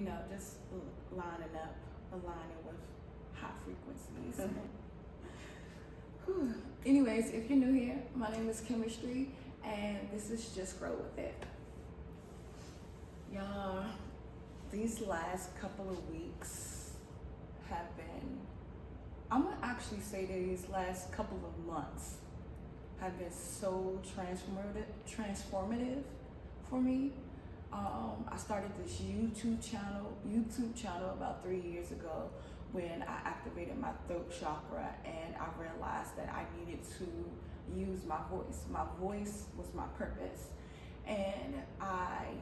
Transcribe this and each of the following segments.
just aligning with high frequencies. Whew. Anyways, if you're new here, my name is Chemistry, and this is Just Grow With It. Y'all, these last couple of weeks have been, I'm gonna actually say these last couple of months have been so transformative for me. I started this YouTube channel about 3 years ago when I activated my throat chakra, and I realized that I needed to use my voice. My voice was my purpose, and I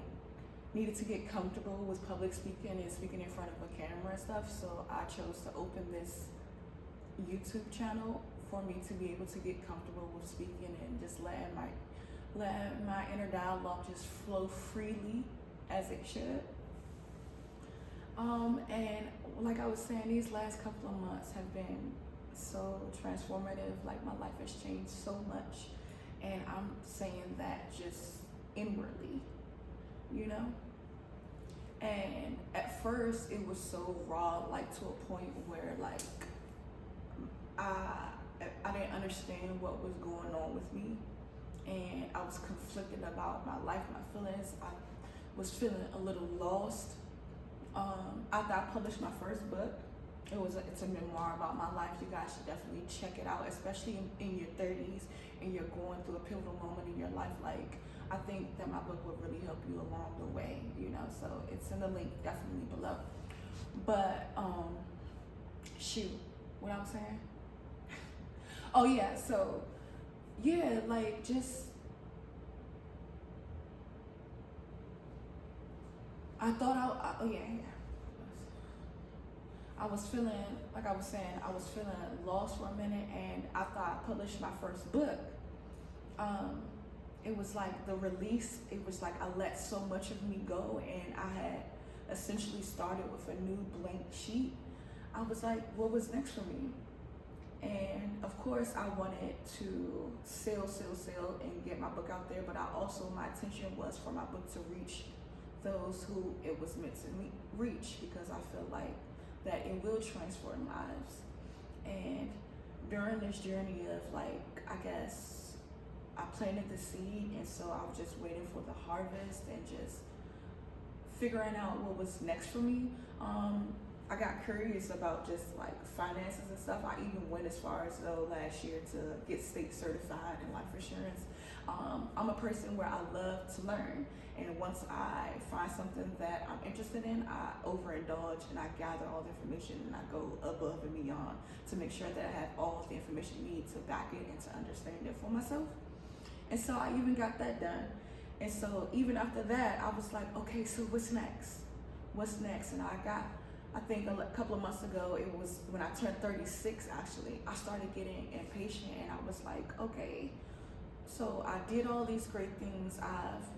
needed to get comfortable with public speaking and speaking in front of a camera and stuff. So I chose to open this YouTube channel for me to be able to get comfortable with speaking and just letting my inner dialogue just flow freely as it should. And like I was saying, these last couple of months have been so transformative. Like, my life has changed so much, and I'm saying that just inwardly, And at first it was so raw, like to a point where like I didn't understand what was going on with me, and I was conflicted about my life, my feelings. I was feeling a little lost. After I published my first book, it's a memoir about my life. You guys should definitely check it out, especially in your 30s and you're going through a pivotal moment in your life. Like, I think that my book would really help you along the way, so it's in the link definitely below. But shoot, what I was saying? Oh yeah, so yeah, like, just I thought I was feeling, like I was saying, I was feeling lost for a minute, and after I published my first book, it was like the release, it was like I let so much of me go, and I had essentially started with a new blank sheet. I was like, what was next for me? And of course I wanted to sell and get my book out there, but my intention was for my book to reach those who it was meant to reach, because I feel like that it will transform lives. And during this journey of, like, I guess I planted the seed, and so I was just waiting for the harvest and just figuring out what was next for me. I got curious about just like finances and stuff. I even went as far as though last year to get state certified in life insurance. I'm a person where I love to learn, and once I find something that I'm interested in, I overindulge and I gather all the information, and I go above and beyond to make sure that I have all of the information I need to back it and to understand it for myself. And so I even got that done. And so even after that, I was like, okay, so what's next? And I think a couple of months ago, it was when I turned 36 actually, I started getting impatient, and I was like, okay, so I did all these great things. I've,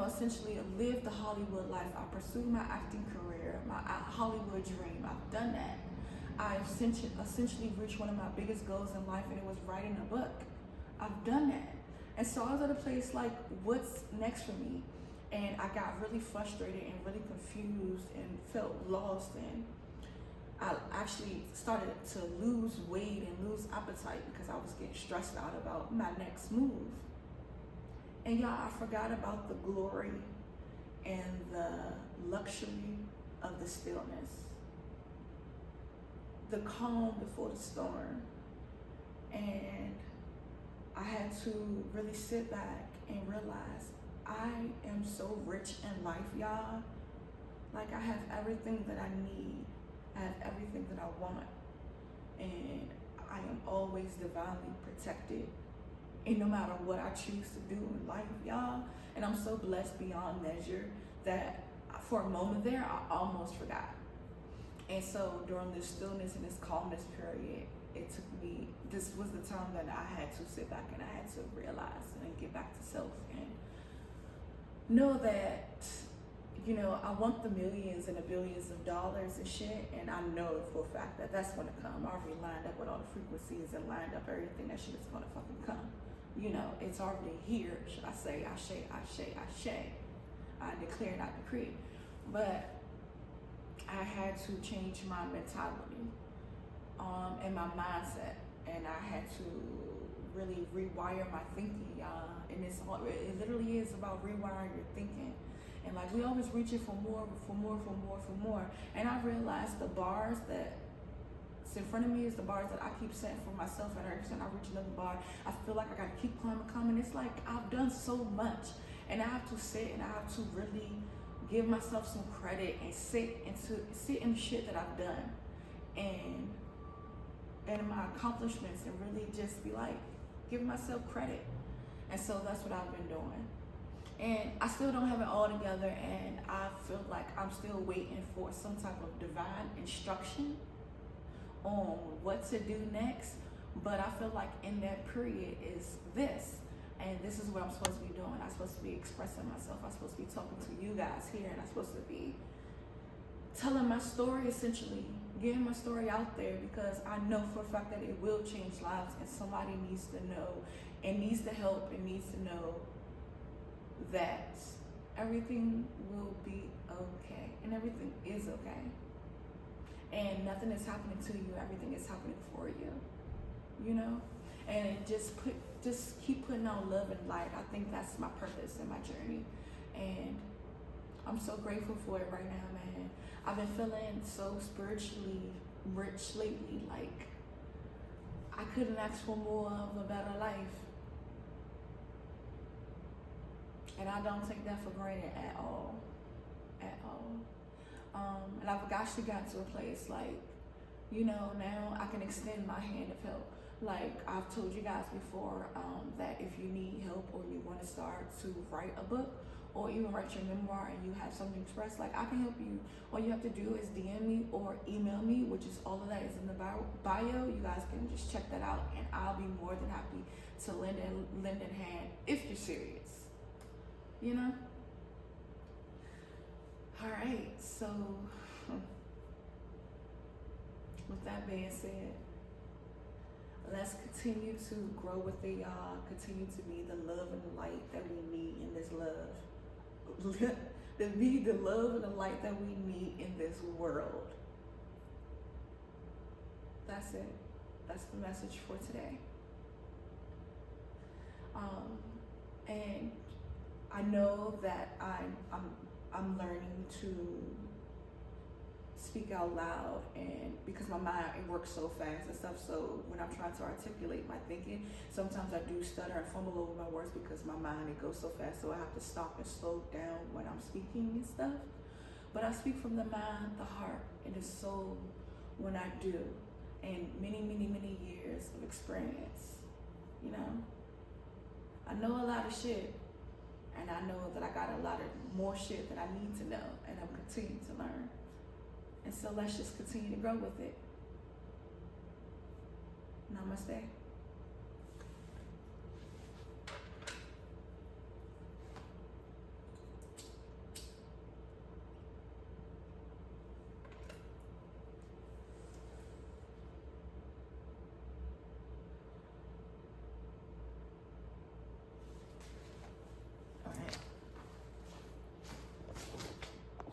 essentially lived the Hollywood life. I pursued my acting career, my Hollywood dream. I've done that. I've essentially reached one of my biggest goals in life, and it was writing a book. I've done that. And so I was at a place like, what's next for me? And I got really frustrated and really confused and felt lost, and I actually started to lose weight and lose appetite because I was getting stressed out about my next move. And y'all, I forgot about the glory and the luxury of the stillness, the calm before the storm. And I had to really sit back and realize I am so rich in life, y'all. Like, I have everything that I need. I have everything that I want. And I am always divinely protected. And no matter what I choose to do in life, y'all. And I'm so blessed beyond measure that for a moment there, I almost forgot. And so during this stillness and this calmness period, this was the time that I had to sit back and I had to realize and get back to self and know that, I want the millions and the billions of dollars and shit, and I know for a fact that that's gonna come. I already lined up with all the frequencies and lined up everything. That shit is gonna fucking come. It's already here. Should I say, I declare, not decree. But I had to change my mentality and my mindset, and I had to really rewire my thinking, y'all. And it literally is about rewiring your thinking. And like we always reaching for more, for more, for more, for more. And I realized the bars that's in front of me is the bars that I keep setting for myself. And every time I reach another bar, I feel like I gotta keep climbing. It's like I've done so much, and I have to sit and I have to really give myself some credit and sit in the shit that I've done, and my accomplishments, and really just be like, give myself credit. And so that's what I've been doing. And I still don't have it all together, and I feel like I'm still waiting for some type of divine instruction on what to do next. But I feel like in that period is this. And this is what I'm supposed to be doing. I'm supposed to be expressing myself. I'm supposed to be talking to you guys here, and I'm supposed to be telling my story, essentially, getting my story out there, because I know for a fact that it will change lives, and somebody needs to know, and needs to help, and needs to know that everything will be okay, and everything is okay, and nothing is happening to you, everything is happening for you, you know. And just keep putting out love and light. I think that's my purpose in my journey, and I'm so grateful for it right now, man. I've been feeling so spiritually rich lately. Like I couldn't ask for more of a better life, and I don't take that for granted at all, at all. And I've actually gotten to a place like, you know, now I can extend my hand of help. Like I've told you guys before, that if you need help or you want to start to write a book or even write your memoir and you have something to express, like I can help you. All you have to do is DM me or email me, which is all of that is in the bio. You guys can just check that out, and I'll be more than happy to lend a hand if you're serious, you know? All right, so with that being said, let's continue to grow with it, y'all. Continue to be the love and the light that we need in this love. To be the love and the light that we need in this world. That's it. That's the message for today. And I know that I'm learning to speak out loud, and because my mind, it works so fast and stuff, so when I'm trying to articulate my thinking, sometimes I do stutter and fumble over my words because my mind, it goes so fast, so I have to stop and slow down when I'm speaking and stuff. But I speak from the mind, the heart, and the soul when I do, and many, many, many years of experience, you know. I know a lot of shit, and I know that I got a lot of more shit that I need to know, and I'm continuing to learn. And so let's just continue to grow with it. Namaste.